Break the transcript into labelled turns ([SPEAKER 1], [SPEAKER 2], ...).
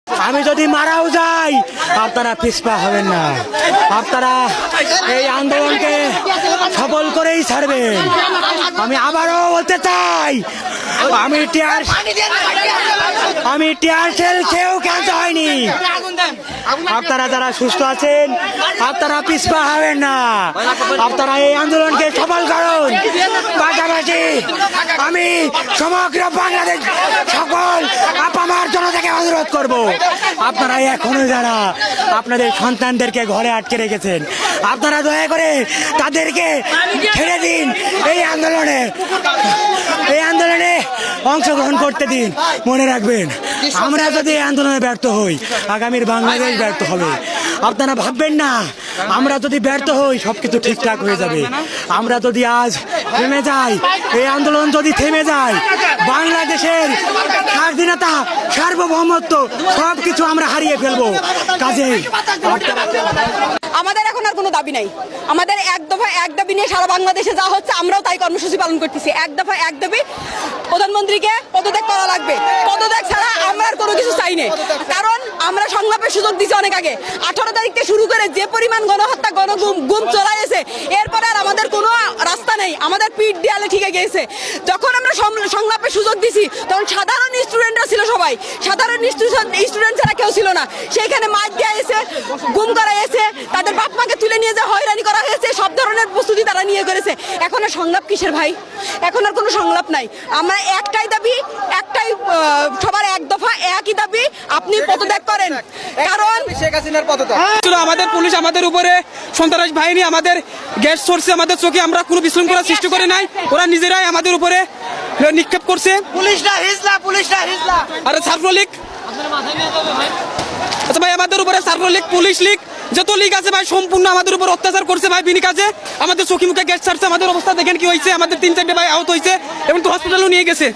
[SPEAKER 1] আমি যদি মারাও যাই আপনারা পিছপা হবেন না, আপনারা এই আন্দোলনকে সফল করেই ছাড়বেন। আমি আবারও বলতে চাই, আমি টিয়ার সেল খেয়েও ক্যান্স হয়নি। আপনারা যারা সুস্থ আছেন আপনারা পিছপা হবেন না, আপনারা এই আন্দোলনকে সফল করুন। পাশাপাশি আমি সমগ্র বাংলাদেশ সকল আপামার জনতাকে অনুরোধ করব, আপনারা এখনো যারা আপনাদের সন্তানদেরকে ঘরে আটকে রেখেছেন আপনারা দয়া করে তাদেরকে ছেড়ে দিন, এই আন্দোলনে অংশগ্রহণ করতে দিন। মনে রাখবেন, আমরা যদি এই আন্দোলনে ব্যর্থ হই আগামীর বাংলাদেশ ব্যর্থ হবে। আপনারা ভাববেন না আমরা যদি ব্যর্থ হই সবকিছু ঠিকঠাক হয়ে যাবে। আমরা যদি আজ থেমে যাই, এই আন্দোলন যদি থেমে যায়, বাংলাদেশের স্বাধীনতা সার্বভৌমত্ব সবকিছু আমরা হারিয়ে ফেলবো। কাজেই
[SPEAKER 2] আমাদের এখন আর কোনো দাবি নাই। আমাদের এক দফা এক দাবি নিয়ে সারা বাংলাদেশে যা হচ্ছে আমরাও তাই কর্মসূচি পালন করতেছি। এক দফা এক দাবি, প্রধানমন্ত্রীকে পদত্যাগ করা লাগবে। পদত্যাগ ছাড়া আমরা আর কোনো কিছু চাই না। কারণ আমরা সংলাপের সুযোগ দিচ্ছি অনেক আগে। 18 তারিখ থেকে শুরু করে যে পরিমাণ গণহত্যা গুম চলাইছে, এরপরে আর আমাদের কোনো রাস্তা নেই। আমাদের পিঠ দেয়ালে ঠিক গিয়েছে। যখন আমরা সংলাপের সুযোগ দিছি তখন সাধারণ স্টুডেন্টরা ছিল, সবাই সাধারণ স্টুডেন্ট ছাড়া কেউ ছিল না। সেইখানে মার দেওয়া হয়েছে, গুম করা হয়েছে, তাদের বাপ মাকে তুলে নিয়ে যে হয়রানি করা হয়েছে, সব ধরনের প্রস্তুতি তারা নিয়ে করেছে। এখন আর সংলাপ কিসের ভাই? এখন আর কোনো সংলাপ নাই। আমরা একটাই দাবি, একটাই সবার এক দফা একই দাবি, আপনি পদত্যাগ করেন। কারণ
[SPEAKER 3] শেখ হাসিনার পদত্যাগ। আমাদের পুলিশ আমাদের উপরে সন্ত্রাস বাহিনী আমাদের গ্যাস ছড়ছে আমাদের চোখে, আমরা কোনো বিশৃঙ্খলা সৃষ্টি করে নাই। ওরা নিজেরাই আমাদের উপরে নিক্ষেপ করছে।
[SPEAKER 1] পুলিশরা হিজলা
[SPEAKER 3] আরে ছাত্রলীগ, আচ্ছা ভাই আমাদের উপরে ছাত্রলীগ, পুলিশ লীগ, যত লীগ আছে ভাই সম্পূর্ণ আমাদের উপর অত্যাচার করছে ভাই। বিনি কাজে আমাদের চোখে মুখে গ্যাস ছাড়ছে। আমাদের অবস্থা দেখেন কি হয়েছে। আমাদের 3-4টে ভাই আহত হয়েছে এবং তো হসপিটালও নিয়ে গেছে।